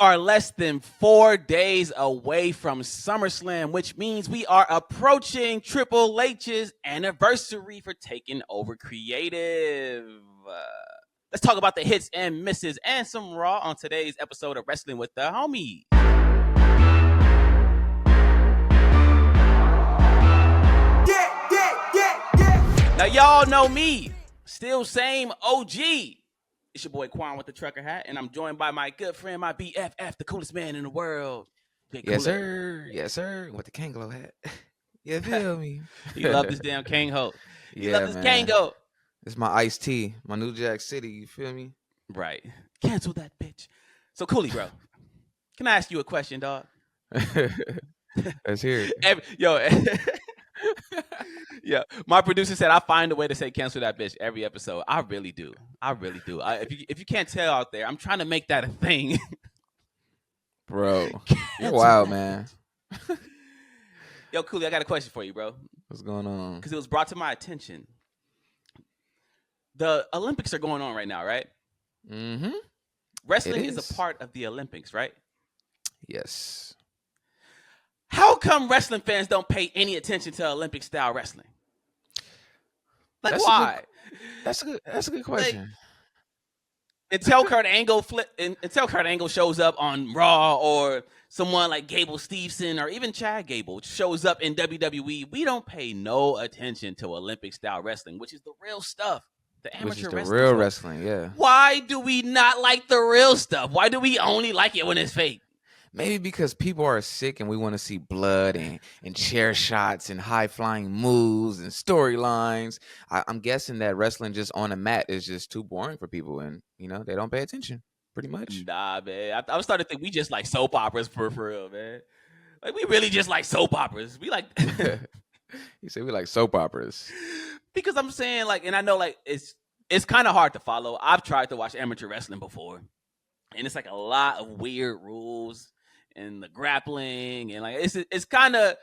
are less than 4 days away from SummerSlam, which means we are approaching Triple H's anniversary for taking over creative. Let's talk about the hits and misses and some Raw on today's episode of Wrestling with the Homies. Now, y'all know me, still same OG. It's your boy Qwan with the trucker hat, and I'm joined by my good friend, my BFF, the coolest man in the world. Yes, sir. Yes, sir. With the Kango hat. You feel me? You love this damn Kango. You Yeah, love this man. Kango. It's my iced tea, my New Jack City. You feel me? Right. Cancel that bitch. So, Cooley, bro, can I ask you a question, dog? Let's hear it. Yeah, my producer said I find a way to say cancel that bitch every episode. I really do. If you can't tell out there, I'm trying to make that a thing. Bro, you're wild, man. Yo, Cooley, I got a question for you, bro. What's going on? Because it was brought to my attention. The Olympics are going on right now, right? Mm-hmm. Wrestling is a part of the Olympics, right? Yes. How come wrestling fans don't pay any attention to Olympic-style wrestling? Like, why? That's a good question. Until Kurt Angle shows up on Raw, or someone like Gable Steveson or even Chad Gable shows up in WWE, we don't pay no attention to Olympic-style wrestling, which is the real stuff. The amateur wrestling. Real wrestling, yeah. Why do we not like the real stuff? Why do we only like it when it's fake? Maybe because people are sick and we want to see blood and chair shots and high-flying moves and storylines. I'm guessing that wrestling just on a mat is just too boring for people, and, they don't pay attention, pretty much. Nah, man. I was starting to think we just like soap operas for real, man. Like, we really just like soap operas. We like... You say we like soap operas. Because I'm saying, like, and I know, like, it's kind of hard to follow. I've tried to watch amateur wrestling before, and it's like a lot of weird rules. And the grappling, and like it's kind of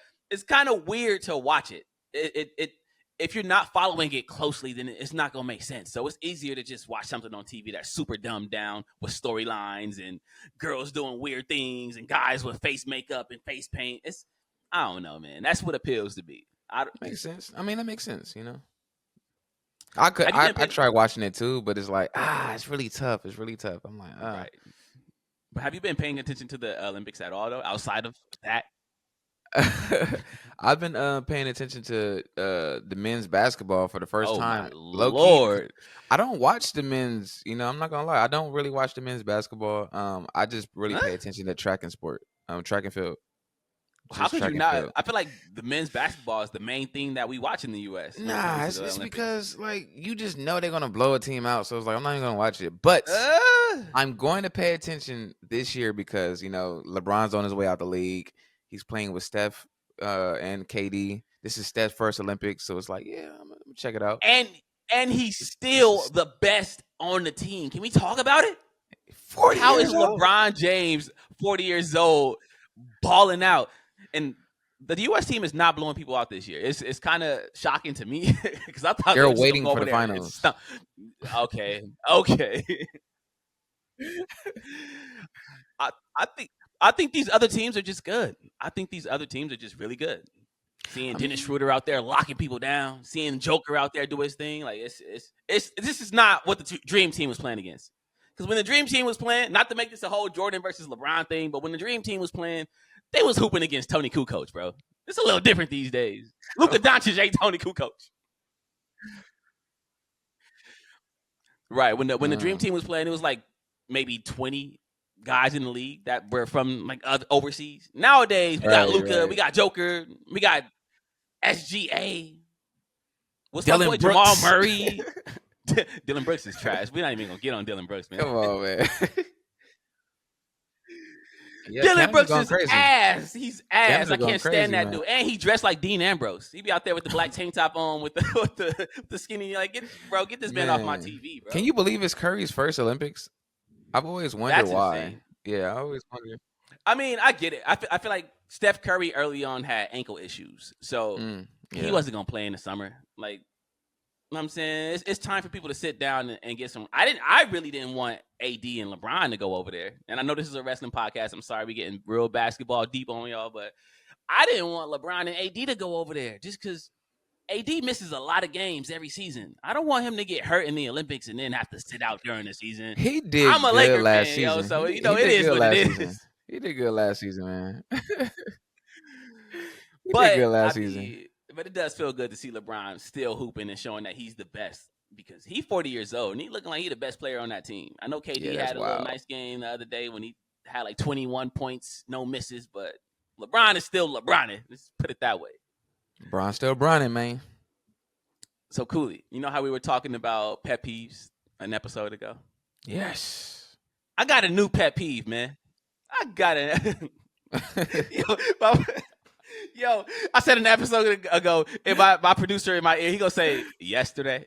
weird to watch it. It if you're not following it closely, then it's not gonna make sense. So it's easier to just watch something on TV that's super dumbed down with storylines and girls doing weird things and guys with face makeup and face paint. I don't know, man. That's what appeals to me. Makes sense. I mean, that makes sense. I tried watching it too, but it's like it's really tough. It's really tough. I'm like, right. But have you been paying attention to the Olympics at all, though, outside of that? I've been paying attention to the men's basketball for the first time. Lord. I don't watch the men's, I'm not going to lie. I don't really watch the men's basketball. I just really pay attention to track and field. How could you not? I feel like the men's basketball is the main thing that we watch in the U.S. Nah, it's because, like, you just know they're going to blow a team out. So it's like, I'm not even going to watch it. But I'm going to pay attention this year because, LeBron's on his way out the league. He's playing with Steph and KD. This is Steph's first Olympics. So it's like, yeah, I'm going to check it out. And he's still the best on the team. Can we talk about it? 40 How years is old? LeBron James, 40 years old, balling out? And the U.S. team is not blowing people out this year. It's kind of shocking to me because I thought they're waiting for the finals. Okay. I think these other teams are just good. I think these other teams are just really good. Seeing Dennis Schroeder out there locking people down, seeing Joker out there do his thing, like this is not what the Dream Team was playing against. Because when the Dream Team was playing, not to make this a whole Jordan versus LeBron thing, but when the Dream Team was playing, they was hooping against Tony Kukoc, bro. It's a little different these days. Luka Doncic ain't Tony Kukoc. Right. When the Dream Team was playing, it was like maybe 20 guys in the league that were from like overseas. Nowadays, we got Luka, we got Joker, we got SGA. What's my boy Jamal Murray? Dylan Brooks is trash. We're not even gonna get on Dylan Brooks, man. Come on, man. Yeah, Dylan Brooks is crazy. Ass. He's ass. I can't stand that dude. And he dressed like Dean Ambrose. He be out there with the black tank top on with the skinny. Like, get this man off my TV, bro. Can you believe it's Curry's first Olympics? I've always wondered why. Insane. Yeah, I always wonder. I mean, I get it. I feel like Steph Curry early on had ankle issues, so he wasn't gonna play in the summer. Like, know what I'm saying? It's time for people to sit down and get some. I really didn't want AD and LeBron to go over there. And I know this is a wrestling podcast. I'm sorry we're getting real basketball deep on y'all, but I didn't want LeBron and AD to go over there just because AD misses a lot of games every season. I don't want him to get hurt in the Olympics and then have to sit out during the season. He did I'm a good Laker last fan, season. yo, so he it is good what it season. is. He did good last season, man. He But did good last season. But it does feel good to see LeBron still hooping and showing that he's the best because he's 40 years old and he's looking like he's the best player on that team. I know KD had a little nice game the other day when he had like 21 points, no misses, but LeBron is still LeBron. Let's put it that way. LeBron still Bronning, man. So, Cooley, you know how we were talking about pet peeves an episode ago? Yes. I got a new pet peeve, man. I got it. Yo, I said an episode ago, and my producer in my ear, he gonna say, yesterday.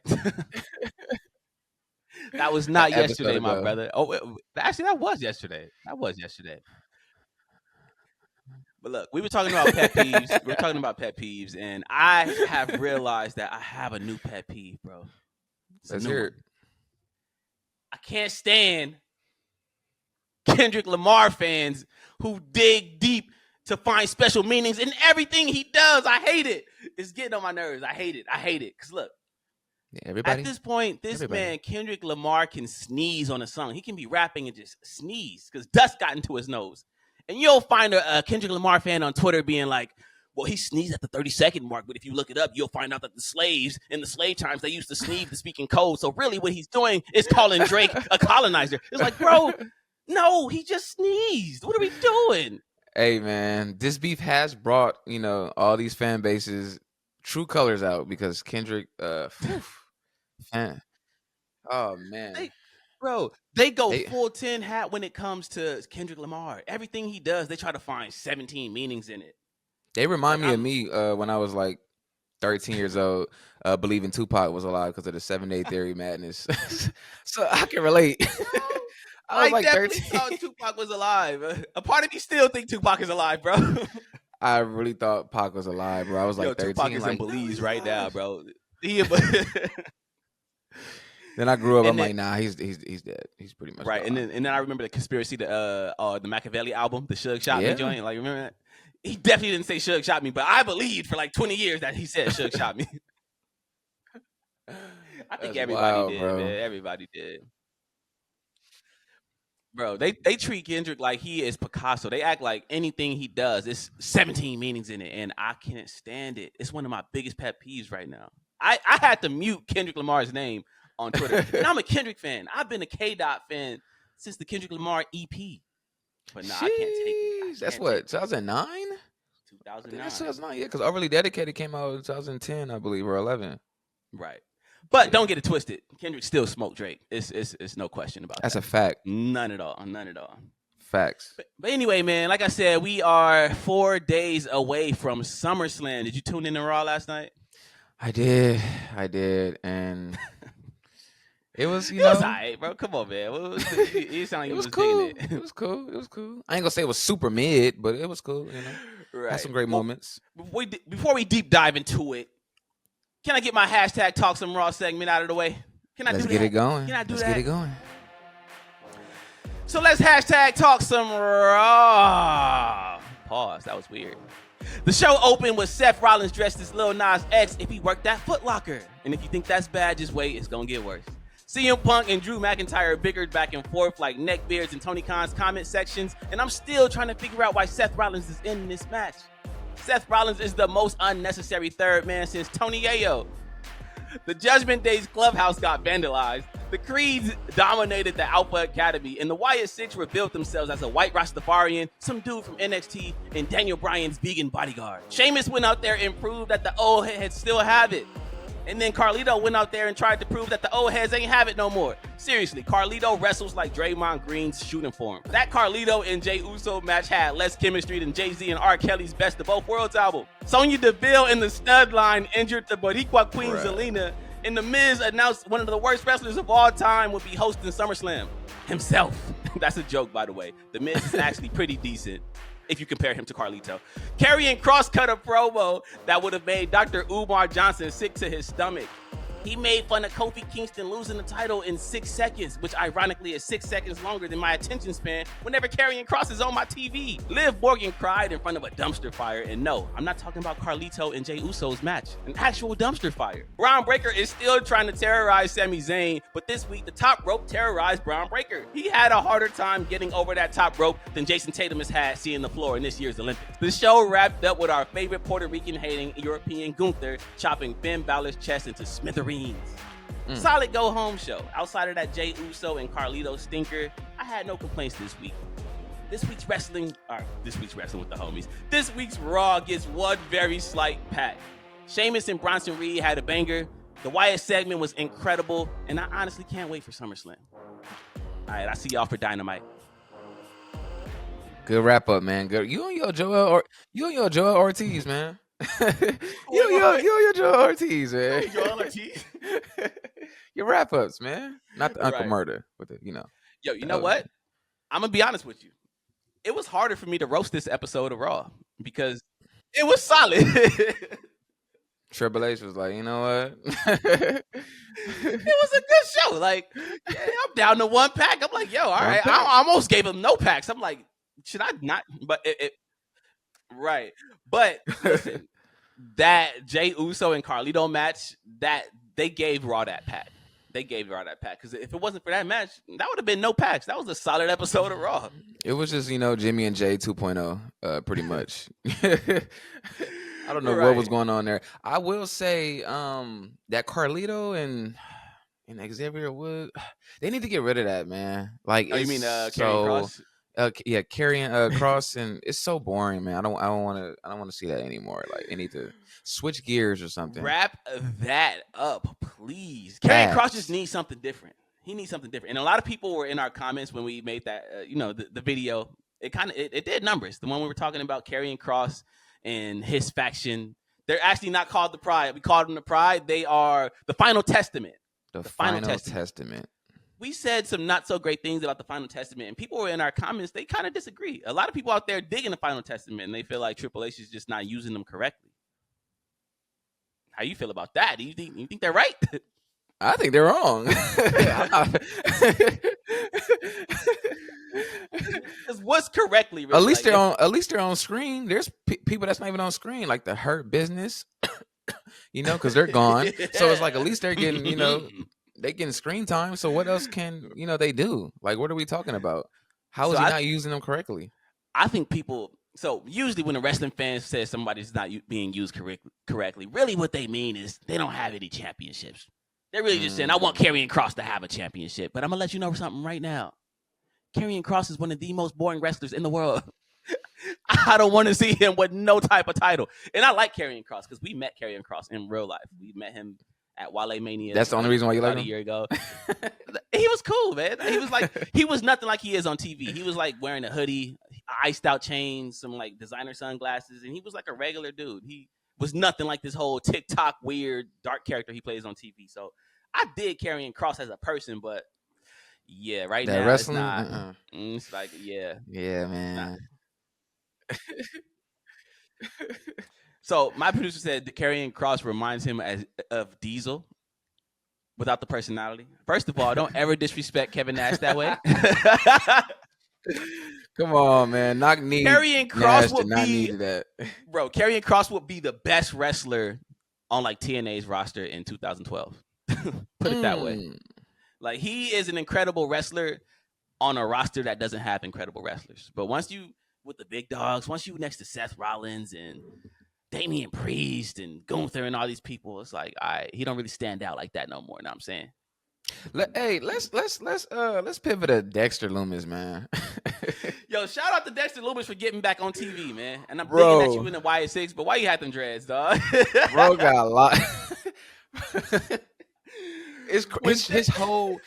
That was not yesterday, my brother. Oh, actually, that was yesterday. But look, we were talking about pet peeves. And I have realized that I have a new pet peeve, bro. Let's hear it. I can't stand Kendrick Lamar fans who dig deep to find special meanings in everything he does. I hate it. It's getting on my nerves. I hate it. Because look, at this point, man, Kendrick Lamar can sneeze on a song. He can be rapping and just sneeze because dust got into his nose. And you'll find a Kendrick Lamar fan on Twitter being like, well, he sneezed at the 30-second mark, but if you look it up, you'll find out that the slaves in the slave times, they used to sneeze to speak in code. So really what he's doing is calling Drake a colonizer. It's like, bro, no, he just sneezed. What are we doing? Hey, man, this beef has brought, all these fan bases true colors out because Kendrick, fan. Oh, man. They go full 10 hat when it comes to Kendrick Lamar. Everything he does, they try to find 17 meanings in it. They remind me of me when I was like 13 years old, believing Tupac was alive because of the 7-Day Theory madness. So I can relate. I like definitely 13. Thought Tupac was alive. A part of me still think Tupac is alive, bro. I really thought Pac was alive, bro. I was like 13. Tupac is in Belize right now, bro. Then I grew up. I'm like, nah, he's dead. He's pretty much right. Alive. And then I remember the conspiracy, the Machiavelli album, the Suge Shot Me joint. Like, remember that? He definitely didn't say Suge shot me, but I believed for like 20 years that he said Suge shot me. I think everybody did, bro. Man. Everybody did. Bro, they treat Kendrick like he is Picasso. They act like anything he does, it's 17 meanings in it, and I can't stand it. It's one of my biggest pet peeves right now. I had to mute Kendrick Lamar's name on Twitter. And I'm a Kendrick fan. I've been a K-Dot fan since the Kendrick Lamar EP. But nah, I can't take it. That's what, 2009? 2009. That's 2009, yeah, because Overly Dedicated came out in 2010, I believe, or 11. Right. But don't get it twisted. Kendrick still smoked Drake. It's no question about that. That's a fact. None at all. Facts. But anyway, man, like I said, we are 4 days away from SummerSlam. Did you tune in to Raw last night? I did, and it was, it was all right, bro. Come on, man. You sound like you was cool. Digging it. It was cool. I ain't gonna say it was super mid, but it was cool. Right. Had some great moments. Before we deep dive into it, can I get my hashtag Talk Some Raw segment out of the way? Can I do that? Let's get it going. Can I do that? Let's get it going. So let's hashtag Talk Some Raw. Pause. That was weird. The show opened with Seth Rollins dressed as Lil Nas X if he worked at Foot Locker. And if you think that's bad, just wait. It's going to get worse. CM Punk and Drew McIntyre bickered back and forth like neckbeards in Tony Khan's comment sections. And I'm still trying to figure out why Seth Rollins is in this match. Seth Rollins is the most unnecessary third man since Tony Yayo. The Judgment Day's clubhouse got vandalized. The Creeds dominated the Alpha Academy, and the Wyatt Six revealed themselves as a white Rastafarian, some dude from NXT, and Daniel Bryan's vegan bodyguard. Sheamus went out there and proved that the old heads still have it. And then Carlito went out there and tried to prove that the old heads ain't have it no more. Seriously, Carlito wrestles like Draymond Green's shooting form. That Carlito and Jey Uso match had less chemistry than Jay-Z and R. Kelly's Best of Both Worlds album. Sonya Deville in the stud line injured the Boricua Queen Zelina. And The Miz announced one of the worst wrestlers of all time would be hosting SummerSlam. Himself. That's a joke, by the way. The Miz is actually pretty decent if you compare him to Carlito. Karrion Kross cut a promo that would have made Dr. Umar Johnson sick to his stomach. He made fun of Kofi Kingston losing the title in 6 seconds, which ironically is 6 seconds longer than my attention span whenever Karrion Kross is on my TV. Liv Morgan cried in front of a dumpster fire, and no, I'm not talking about Carlito and Jey Uso's match, an actual dumpster fire. Braun Breaker is still trying to terrorize Sami Zayn, but this week the top rope terrorized Braun Breaker. He had a harder time getting over that top rope than Jason Tatum has had seeing the floor in this year's Olympics. The show wrapped up with our favorite Puerto Rican-hating European Gunther chopping Finn Balor's chest into smithereens. Solid go-home show. Outside of that Jey Uso and Carlito stinker, I had no complaints this week. This week's wrestling with the homies. This week's Raw gets one very slight pat. Sheamus and Bronson Reed had a banger. The Wyatt segment was incredible, and I honestly can't wait for SummerSlam. All right, I'll see y'all for Dynamite. Good wrap up, man. Good. You and your Joel Ortiz, man. you and your Joel Ortiz, man. Joel Ortiz. Your wrap ups, man. Not the Uncle Murder, but Yo, you know what? I'm gonna be honest with you. It was harder for me to roast this episode of Raw because it was solid. Triple H was like, you know what? It was a good show. Like, yeah, I'm down to 1 pack. I'm like, yo, all right. I almost gave him no packs. I'm like, should I not? But right. But listen, that Jey Uso and Carlito match, that they gave Raw that pack. Because if it wasn't for that match, that would have been no packs. That was a solid episode of Raw. It was just, Jimmy and Jay 2.0, pretty much. I don't know what was going on there. I will say that Carlito and Xavier Woods, they need to get rid of that, man. Like, you mean Karrion Kross? Yeah, Karrion Kross, and it's so boring, man. I don't want to see that anymore. Like, they need to switch gears or something. Wrap that up, please. Karrion Kross just needs something different. He needs something different. And a lot of people were in our comments when we made that, the video. It did numbers. The one we were talking about, Karrion Kross and his faction. They're actually not called the Pride. We called them the Pride. They are the Final Testament. The Final Testament. We said some not so great things about the Final Testament, and people were in our comments. They kind of disagree. A lot of people out there digging the Final Testament, and they feel like Triple H is just not using them correctly. How you feel about that? Do you think they're right? I think they're wrong. What's correctly? Really? At least they're on screen. There's people that's not even on screen, like the Hurt Business. Because they're gone. So it's like at least they're getting, they getting screen time. So what else can they do? Like, what are we talking about? How is he not using them correctly? I think people. So usually when a wrestling fan says somebody's not being used correctly, really what they mean is they don't have any championships. They're really just saying, I want Karrion Kross to have a championship. But I'm going to let you know something right now. Karrion Kross is one of the most boring wrestlers in the world. I don't want to see him with no type of title. And I like Karrion Kross because we met Karrion Kross in real life. We met him at Wale Mania. That's the only reason why you like him? A year ago. He was cool, man. He was nothing like he is on TV. He was like wearing a hoodie, iced out chains, some like designer sunglasses, and he was like a regular dude. He was nothing like this whole TikTok weird dark character he plays on TV. So I did Karrion Kross as a person, but yeah, right now wrestling, it's not. It's like yeah, man. So my producer said that Karrion Kross reminds him of Diesel without the personality. First of all, don't ever disrespect Kevin Nash that way. Come on, man. Karrion Kross would be that. Bro, Karrion Kross would be the best wrestler on like TNA's roster in 2012. Put it that way. Like, he is an incredible wrestler on a roster that doesn't have incredible wrestlers. But once you with the big dogs, once you next to Seth Rollins and Damian Priest and Gunther and all these people, it's like, he don't really stand out like that no more. You know what I'm saying? Let's pivot to Dexter Lumis, man. Yo, shout out to Dexter Lumis for getting back on TV, man. And I'm digging at you in the YS6, but why you had them dreads, dog? Bro got a lot. His whole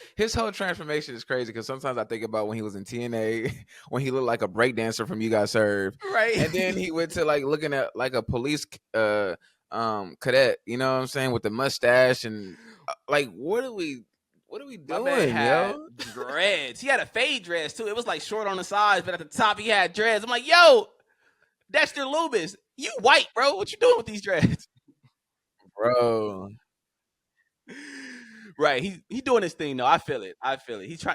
transformation is crazy because sometimes I think about when he was in TNA, when he looked like a breakdancer from You Got Served, right? And then he went to like looking at like a police cadet, you know what I'm saying, with the mustache and like what are we doing, yo? Dreads. He had a fade dreads too. It was like short on the sides, but at the top he had dreads. I'm like, yo, Dexter Lumis, you white, bro. What you doing with these dreads, bro? Right, he doing his thing though. I feel it.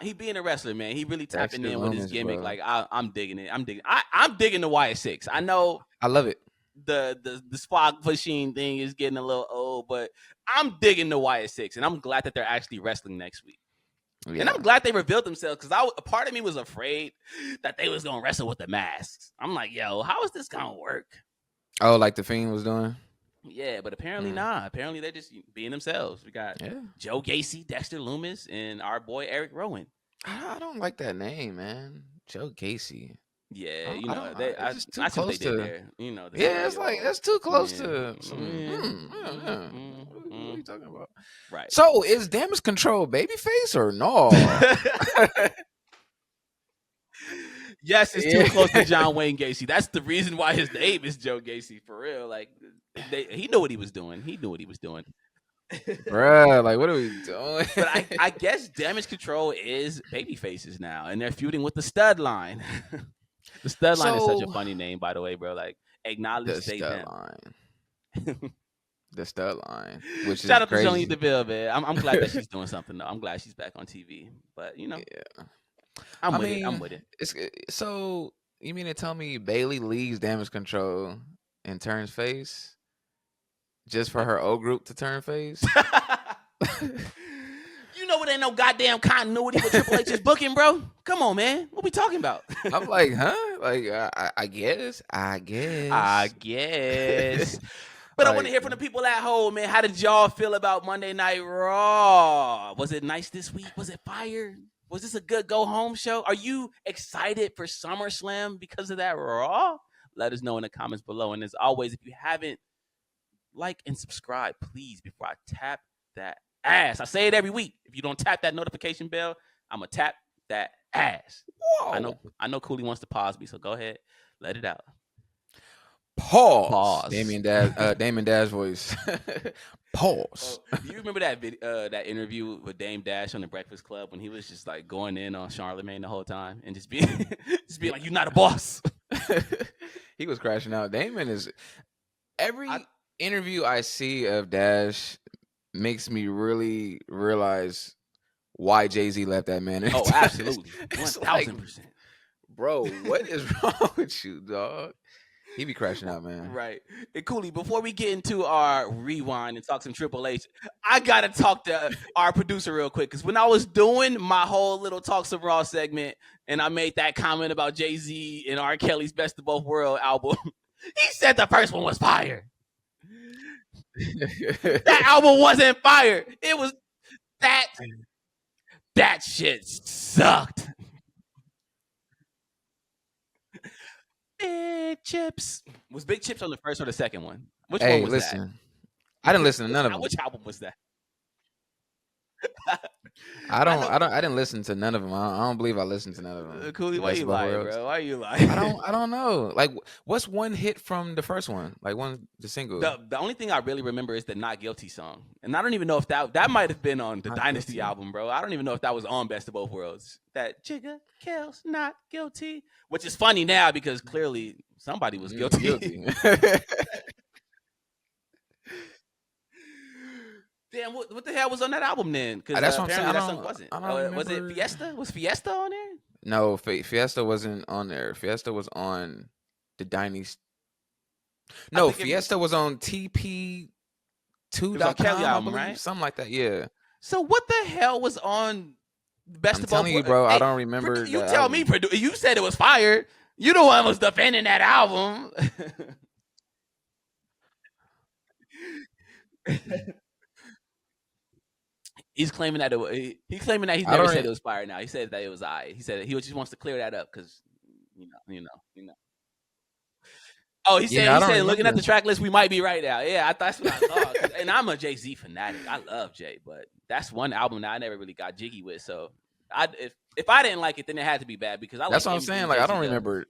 He being a wrestler, man. He really tapping Dexter in with his Loomis, gimmick. bro. Like I'm digging it. I'm digging the YS6. I know I love it. the spot machine thing is getting a little old, but I'm digging the YS6, and I'm glad that they're actually wrestling next week. Yeah. And I'm glad they revealed themselves because a part of me was afraid that they was gonna wrestle with the masks. I'm like, yo, how is this gonna work? Oh, like the Fiend was doing. Yeah, but apparently not. Apparently they're just being themselves. We got Joe Gacy, Dexter Loomis, and our boy Eric Rowan. I don't like that name, man. Joe Gacy. Yeah, it's just too I see what close they did to. there. Yeah, it's like that's too close Yeah. to. What are you talking about? Right. So is Damage Control babyface or no? Yes, it's too close to John Wayne Gacy. That's the reason why his name is Joe Gacy, for real. Like, he knew what he was doing. Bruh, like, what are we doing? But I guess Damage Control is babyfaces now, and they're feuding with the Stud Line. The Stud Line is such a funny name, by the way, bro. Like, acknowledge the Stud Line. The Stud Line, which shout is out crazy. to Sonya Deville, man. I'm glad that she's doing something though. I'm glad she's back on TV. But yeah. I'm with it. So you mean to tell me Bailey leaves Damage Control and turns face just for her old group to turn face? You know, it ain't no goddamn continuity with Triple H's booking, bro. Come on, man. What we talking about? I'm like, huh? Like, I guess. But I want to hear from the people at home, man. How did y'all feel about Monday Night Raw? Was it nice this week? Was it fire? Was this a good go-home show? Are you excited for SummerSlam because of that Raw? Let us know in the comments below. And as always, if you haven't like and subscribe, please, before I tap that ass. I say it every week. If you don't tap that notification bell, I'm going to tap that ass. Whoa. I know Cooley wants to pause me, so go ahead. Let it out. Pause. Damon Dash voice. Pause. Do you remember that interview with Dame Dash on the Breakfast Club when he was just like going in on Charlemagne the whole time and just being like, "You're not a boss." He was crashing out. Damon is every interview I see of Dash makes me really realize why Jay-Z left that man. Oh, absolutely, 1000%. Bro, what is wrong with you, dog? He be crashing out, man. Right. Hey, Cooley, before we get into our rewind and talk some Triple H, I got to talk to our producer real quick. Because when I was doing my whole little Talk Some Raw segment and I made that comment about Jay-Z and R. Kelly's Best of Both Worlds album, he said the first one was fire. That album wasn't fire. It was that shit sucked. Big Chips. Was Big Chips on the first or the second one? Which one was that? I didn't listen to none of them. Which album was that? I didn't listen to none of them. I don't believe I listened to none of them. Cooley, why you lying, bro? Why you lying? I don't know. Like, what's one hit from the first one? Like the single. The only thing I really remember is the Not Guilty song, and I don't even know if that might have been on the Dynasty album, bro. I don't even know if that was on Best of Both Worlds. That Jigga Kells Not Guilty, which is funny now because clearly somebody was guilty. Damn, what the hell was on that album then? Because that's what apparently I'm saying. that song wasn't. Was it Fiesta? Was Fiesta on there? No, Fiesta wasn't on there. Fiesta was on the Dynasty. No, Fiesta was on TP2.com, Kelly album, right? Something like that, yeah. So what the hell was on Best of Both Worlds? I'm telling you, bro, I don't remember. You tell me, you said it was fire. You the one was defending that album. He's claiming that he's never said it was fire. Now he said that it was I. He said he just wants to clear that up because you know. Oh, he said looking at the track list, we might be right now. Yeah, that's what I thought. And I'm a Jay-Z fanatic. I love Jay, but that's one album that I never really got jiggy with. So if I didn't like it, then it had to be bad because that's what I'm saying. Like I don't remember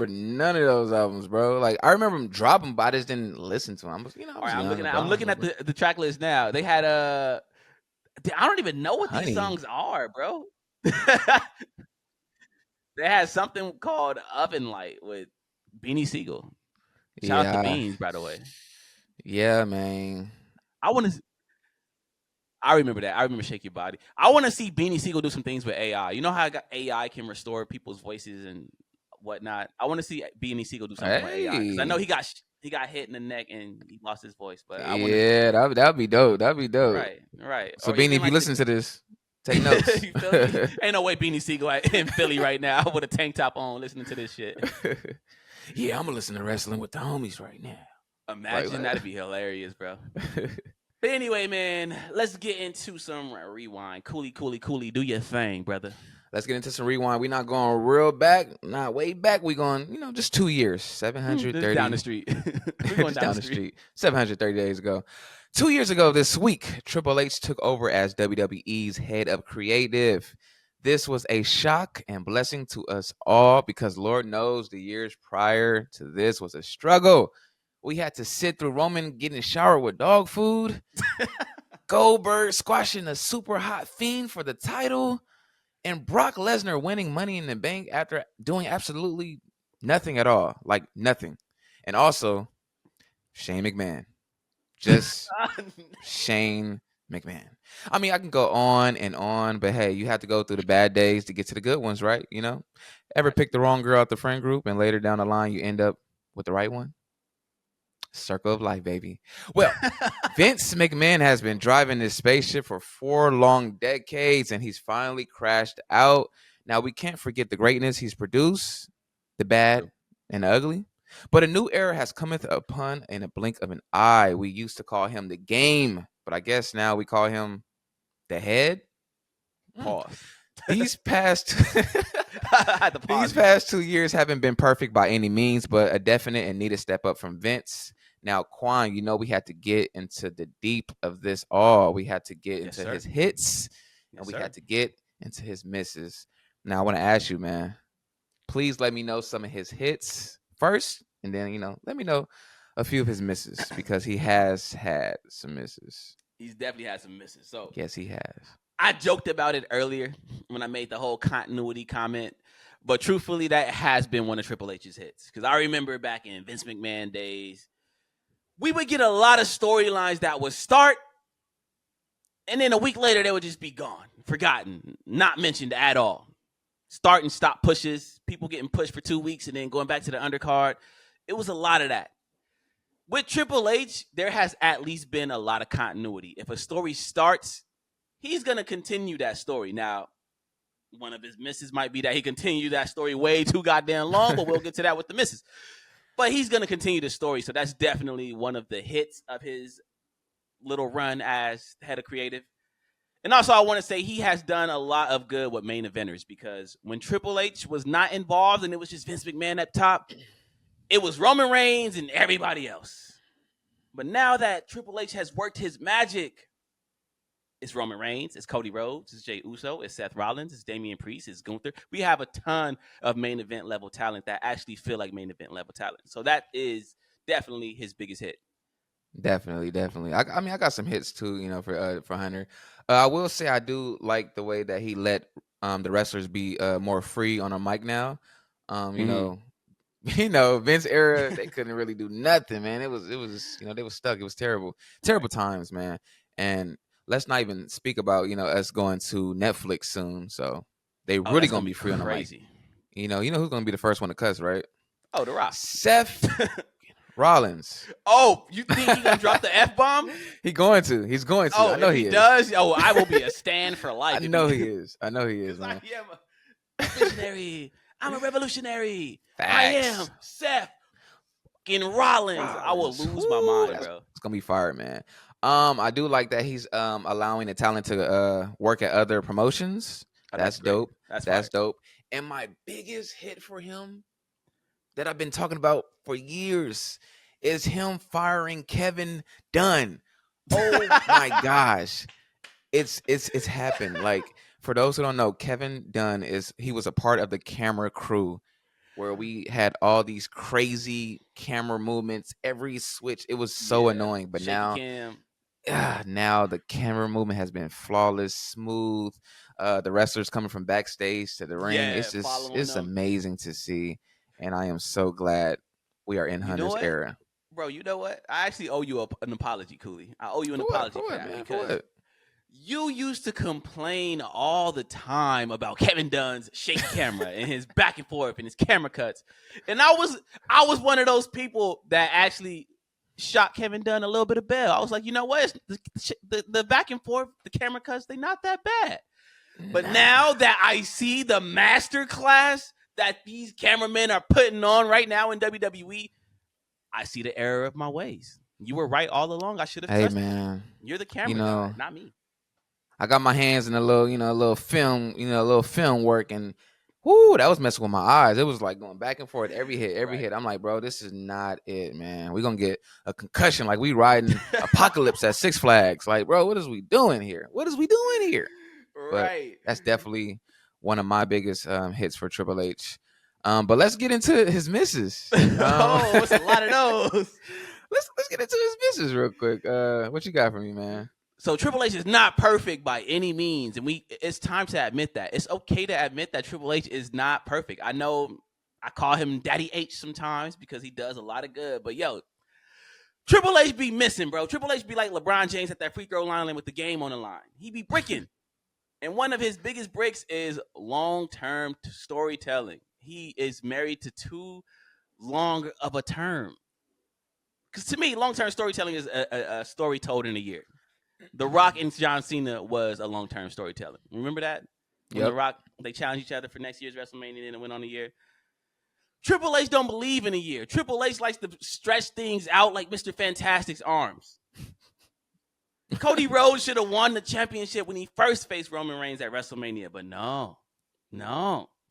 none of those albums, bro. Like I remember them dropping, but I just didn't listen to them. I'm looking at the track list now. They had I don't even know what these songs are, bro. They had something called Oven Light with Beanie Siegel. Shout out to Beans, by the way. Yeah, man. I want to. I remember that. I remember Shake Your Body. I want to see Beanie Siegel do some things with AI. You know how AI can restore people's voices and whatnot. I want to see Beanie Siegel do something with AI because I know Hey. he got hit in the neck and he lost his voice. But I want to see Yeah, that'd be dope. That'd be dope. right, So or Beanie, even if you like listen to this, take notes. you feel me? Ain't no way Beanie Siegel in Philly right now with a tank top on listening to this shit. Yeah, I'm gonna listen to wrestling with the homies right now. Imagine that'd be hilarious, bro. But anyway, man, let's get into some rewind. Cooley, do your thing, brother. Let's get into some rewind. We're not going real back, not way back. We're going, just 2 years, 730. Down the street. We're going just down the street. 730 days ago. 2 years ago this week, Triple H took over as WWE's head of creative. This was a shock and blessing to us all because Lord knows the years prior to this was a struggle. We had to sit through Roman getting showered with dog food, Goldberg squashing a super hot fiend for the title, and Brock Lesnar winning Money in the Bank after doing absolutely nothing at all. Like nothing. And also, Shane McMahon. Just Shane McMahon. I mean, I can go on and on, but hey, you have to go through the bad days to get to the good ones, right? Ever pick the wrong girl out the friend group and later down the line you end up with the right one? Circle of life, baby. Well, Vince McMahon has been driving this spaceship for 4 long decades, and he's finally crashed out. Now, we can't forget the greatness he's produced, the bad and the ugly. But a new era has cometh upon in a blink of an eye. We used to call him the Game, but I guess now we call him the Head. Pause. These past 2 years haven't been perfect by any means, but a definite and needed step up from Vince. Now, Qwan, we had to get into the deep of this all. We had to get into his hits, and we had to get into his misses. Now, I want to ask you, man, please let me know some of his hits first, and then, let me know a few of his misses because he has had some misses. He's definitely had some misses. So yes, he has. I joked about it earlier when I made the whole continuity comment, but truthfully, that has been one of Triple H's hits because I remember back in Vince McMahon days, we would get a lot of storylines that would start, and then a week later, they would just be gone, forgotten, not mentioned at all. Start and stop pushes, people getting pushed for 2 weeks and then going back to the undercard. It was a lot of that. With Triple H, there has at least been a lot of continuity. If a story starts, he's going to continue that story. Now, one of his misses might be that he continued that story way too goddamn long, but we'll get to that with the misses. But he's going to continue the story, so that's definitely one of the hits of his little run as head of creative. And also, I want to say he has done a lot of good with main eventers because when Triple H was not involved and it was just Vince McMahon up top, it was Roman Reigns and everybody else. But now that Triple H has worked his magic, it's Roman Reigns, it's Cody Rhodes, it's Jey Uso, it's Seth Rollins, it's Damian Priest, it's Gunther. We have a ton of main event level talent that actually feel like main event level talent. So that is definitely his biggest hit. Definitely. I mean, I got some hits too, for Hunter. I will say I do like the way that he let the wrestlers be more free on a mic now. Vince era, they couldn't really do nothing, man. It was they were stuck. It was terrible times, man. And let's not even speak about us going to Netflix soon. So they really gonna be free on the mic. You know who's gonna be the first one to cuss, right? Oh, The Rock. Seth Rollins. Oh, you think he's gonna drop the F-bomb? He's going to. Oh, I know he does. Oh, I will be a stand for life. I know he is, man. I am a visionary. I'm a revolutionary. Facts. I am Seth fucking Rollins. I will lose my mind, bro. It's gonna be fire, man. I do like that he's allowing the talent to work at other promotions. That's dope. That's dope. And my biggest hit for him that I've been talking about for years is him firing Kevin Dunn. Oh my gosh. It's happened. Like, for those who don't know, Kevin Dunn he was a part of the camera crew where we had all these crazy camera movements, every switch. It was so annoying. But now the camera movement has been flawless, smooth. The wrestlers coming from backstage to the ring. It's amazing to see. And I am so glad we are in Hunter's era. Bro, you know what? I actually owe you an apology, Cooley. I owe you an apology for that. Because You used to complain all the time about Kevin Dunn's shaky camera and his back and forth and his camera cuts. And I was one of those people that actually shot Kevin Dunn a little bit of bail. I was like, you know what? The back and forth, the camera cuts, they not that bad. But now that I see the master class that these cameramen are putting on right now in WWE, I see the error of my ways. You were right all along. I should have trusted man, you. You're the camera guy, not me. I got my hands in a little film work, and whoo, that was messing with my eyes. It was like going back and forth every hit. I'm like, bro, this is not it, man. We're gonna get a concussion like we riding Apocalypse at Six Flags. Like, bro, what is we doing here? Right. But that's definitely one of my biggest hits for Triple H. But let's get into his misses. It's a lot of those. Let's get into his misses real quick. What you got for me, man? So Triple H is not perfect by any means, and it's time to admit that. It's okay to admit that Triple H is not perfect. I know I call him Daddy H sometimes because he does a lot of good, but yo, Triple H be missing, bro. Triple H be like LeBron James at that free throw line with the game on the line. He be bricking. And one of his biggest breaks is long-term storytelling. He is married to too long of a term. Because to me, long-term storytelling is a story told in a year. The Rock and John Cena was a long-term storytelling. Remember that? When The Rock, they challenged each other for next year's WrestleMania and it went on a year. Triple H don't believe in a year. Triple H likes to stretch things out like Mr. Fantastic's arms. Cody Rhodes should have won the championship when he first faced Roman Reigns at WrestleMania, but no.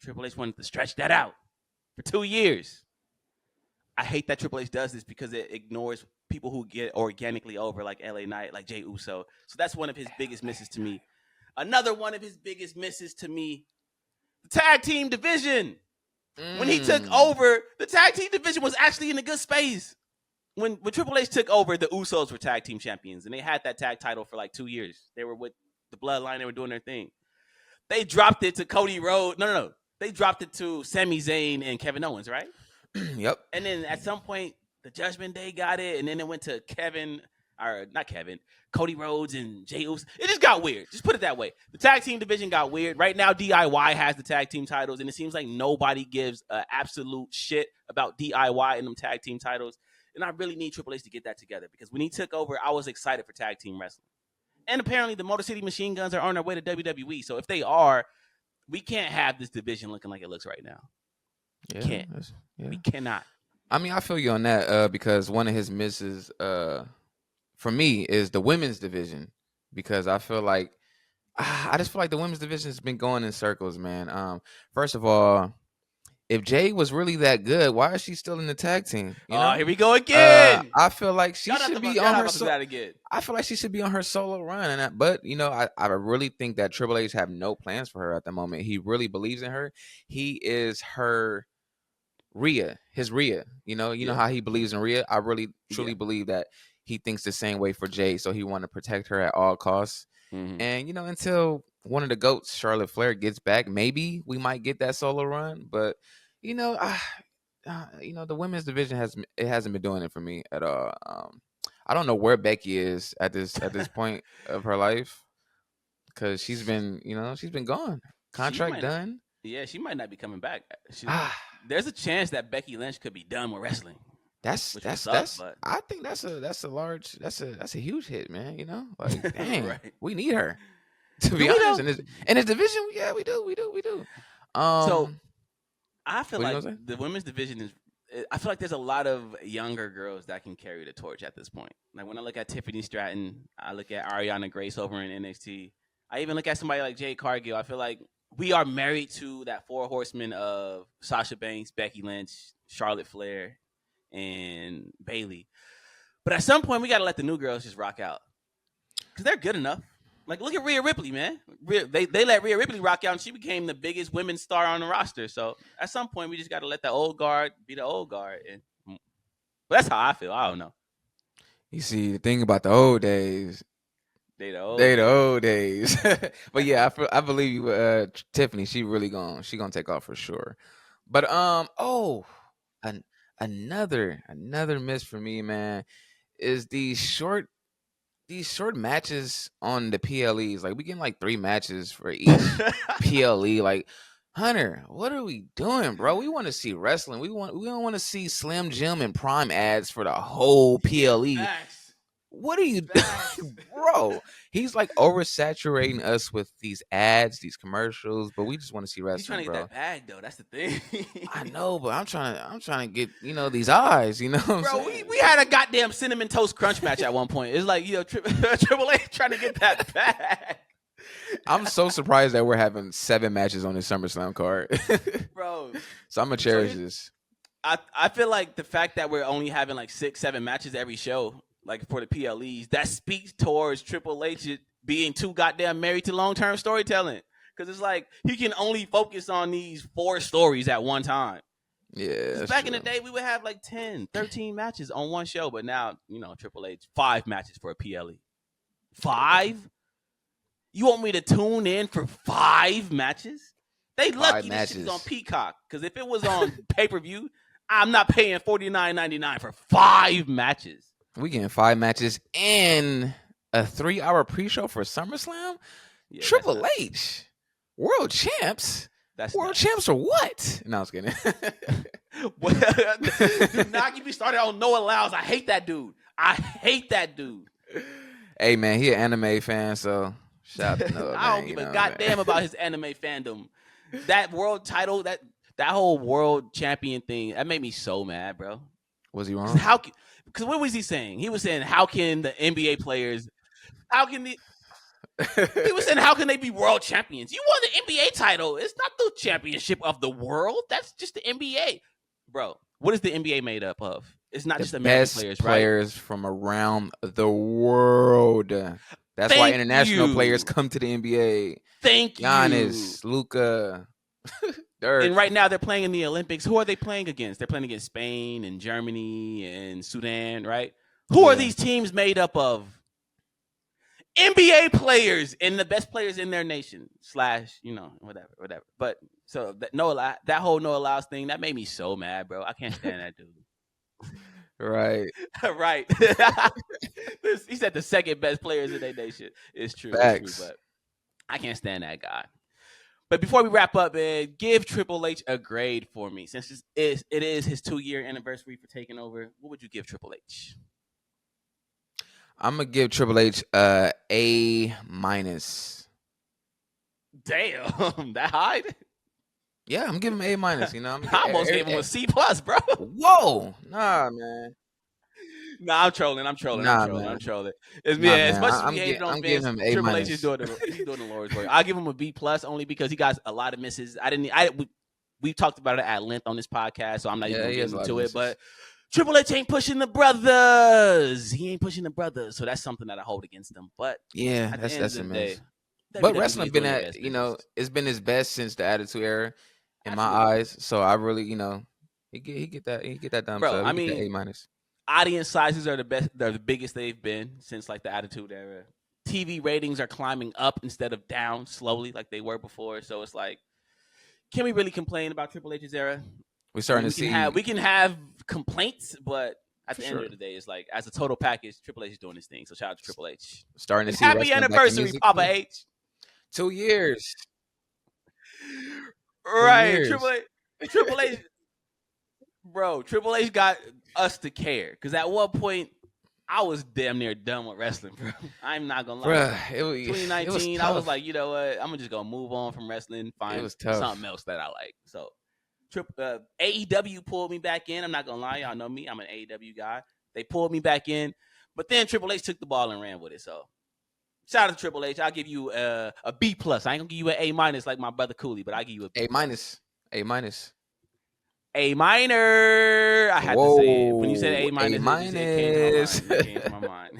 Triple H wanted to stretch that out for 2 years. I hate that Triple H does this because it ignores people who get organically over, like LA Knight, like Jey Uso. So that's one of his biggest misses to me. Another one of his biggest misses to me, the tag team division. When he took over, the tag team division was actually in a good space. When Triple H took over, the Usos were tag team champions, and they had that tag title for like 2 years. They were with the Bloodline. They were doing their thing. They dropped it to Cody Rhodes. No. They dropped it to Sami Zayn and Kevin Owens, right? Yep. And then at some point, the Judgment Day got it, and then it went to Cody Rhodes and Jey Uso. It just got weird. Just put it that way. The tag team division got weird. Right now, DIY has the tag team titles, and it seems like nobody gives an absolute shit about DIY and them tag team titles. And I really need Triple H to get that together because when he took over, I was excited for tag team wrestling. And apparently the Motor City Machine Guns are on their way to WWE. So if they are, we can't have this division looking like it looks right now. We cannot. I mean, I feel you on that because one of his misses for me is the women's division because I feel like the women's division has been going in circles, man. First of all, if Jay was really that good, why is she still in the tag team? You know? Here we go again. I feel like she should be on her. I feel like she should be on her solo run, but I really think that Triple H have no plans for her at the moment. He really believes in her. He is her his Rhea. You know how he believes in Rhea. I really truly believe that he thinks the same way for Jay. So he want to protect her at all costs. Mm-hmm. And until one of the GOATs, Charlotte Flair, gets back, maybe we might get that solo run. But the women's division hasn't been doing it for me at all. I don't know where Becky is at this point of her life because she's been gone. Contract done. Yeah, she might not be coming back. There's a chance that Becky Lynch could be done with wrestling. That's I think that's a huge hit, man. Like dang, right. We need her. To be honest, in this division, yeah, we do. So I feel like the women's division is. I feel like there's a lot of younger girls that can carry the torch at this point. Like when I look at Tiffany Stratton, I look at Ariana Grace over in NXT. I even look at somebody like Jade Cargill. I feel like we are married to that 4 horsemen of Sasha Banks, Becky Lynch, Charlotte Flair, and Bayley. But at some point, we got to let the new girls just rock out because they're good enough. Like, look at Rhea Ripley, man. They let Rhea Ripley rock out, and she became the biggest women's star on the roster. So at some point, we just got to let the old guard be the old guard. But that's how I feel. I don't know. You see, the thing about the old days, they the old days. But yeah, I believe you, Tiffany. She gonna take off for sure. But another miss for me, man, is the short these short matches on the PLEs, like we getting like 3 matches for each PLE. Like, Hunter, what are we doing, bro? We want to see wrestling. We don't want to see Slim Jim and Prime ads for the whole PLE. Facts. What are you doing, bro? He's like oversaturating us with these ads, these commercials, but we just want to see wrestling. He's trying to bro. get that bag though. That's the thing. I know, but I'm trying to get these eyes. You know, what bro. I'm saying? We had a goddamn cinnamon toast crunch match at one point. It's like Triple H trying to get that bag. I'm so surprised that we're having 7 matches on this SummerSlam card, bro. So I'm gonna cherish this. I feel like the fact that we're only having like 6-7 matches every show, like for the PLEs, that speaks towards Triple H being too goddamn married to long-term storytelling. Because it's like he can only focus on these 4 stories at one time. Yeah. Back in the day, we would have like 10, 13 matches on one show. But now, Triple H, 5 matches for a PLE. 5? You want me to tune in for 5 matches? They lucky this shit is on Peacock. Because if it was on pay-per-view, I'm not paying $49.99 for 5 matches. We getting 5 matches and a 3-hour pre-show for SummerSlam? Yeah, Triple H, world champs? World champs or what? No, I was kidding. Do not get me started on Noah Lyles. I hate that dude. Hey, man, he an anime fan, so shout out to Noah. I don't give a goddamn about his anime fandom. That world title, that whole world champion thing, that made me so mad, bro. Was he wrong? Because what was he saying? He was saying, how can the NBA players, he was saying, how can they be world champions? You won the NBA title. It's not the championship of the world. That's just the NBA. Bro, what is the NBA made up of? It's not just American players, right? From around the world. That's why international players come to the NBA. Thank you. Giannis, Luka. And right now they're playing in the Olympics. Who are they playing against? They're playing against Spain and Germany and Sudan, right? Who are these teams made up of? NBA players and the best players in their nation / whatever. But so that whole Noah Lyles thing, that made me so mad, bro. I can't stand that dude. Right. Right. He said the second best players in their nation. It's true. Facts. It's true, but I can't stand that guy. But before we wrap up, man, give Triple H a grade for me. Since it is his 2-year anniversary for taking over, what would you give Triple H? I'm gonna give Triple H A-. Damn, that high? Yeah, I'm giving him A-. I almost gave him a C+, bro. Whoa, nah, man. Nah, I'm trolling. I'm trolling. It's me. As much as we hated on Vince, Triple H is doing the Lord's work. I'll give him a B+ only because he got a lot of misses. We talked about it at length on this podcast, so I'm not even going to get into it. But Triple H ain't pushing the brothers. He ain't pushing the brothers, so that's something that I hold against him. But yeah, that's a mess. But wrestling been at it's been his best since the Attitude Era in my eyes. So I really he get that done. Bro, so I mean A-. Audience sizes are the best. They're the biggest they've been since like the Attitude Era. TV ratings are climbing up instead of down slowly like they were before. So it's like, can we really complain about Triple H's era? We're starting to see. We can have complaints, but at the end of the day, it's like as a total package, Triple H is doing this thing. So shout out to Triple H. Starting to see. Happy anniversary, Papa H. 2 years. Right, 2 years. Triple H. Bro, Triple H got us to care because at one point I was damn near done with wrestling, bro. I'm not gonna lie. Bruh, 2019, I was like, you know what? I'm just gonna move on from wrestling, find something else that I like. So, AEW pulled me back in. I'm not gonna lie, y'all know me. I'm an AEW guy. They pulled me back in, but then Triple H took the ball and ran with it. So, shout out to Triple H. I'll give you a B+. I ain't gonna give you an A- like my brother Cooley, but I'll give you a B+. A-. A minor. I had to say it. When you said A-, it came to my mind.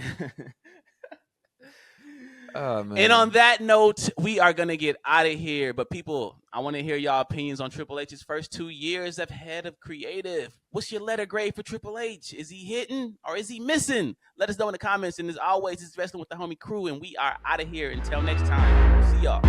Oh, man. And on that note, we are going to get out of here. But people, I want to hear y'all opinions on Triple H's first 2 years of head of creative. What's your letter grade for Triple H? Is he hitting or is he missing? Let us know in the comments. And as always, it's Wrestling with the Homie Crew. And we are out of here. Until next time. See y'all.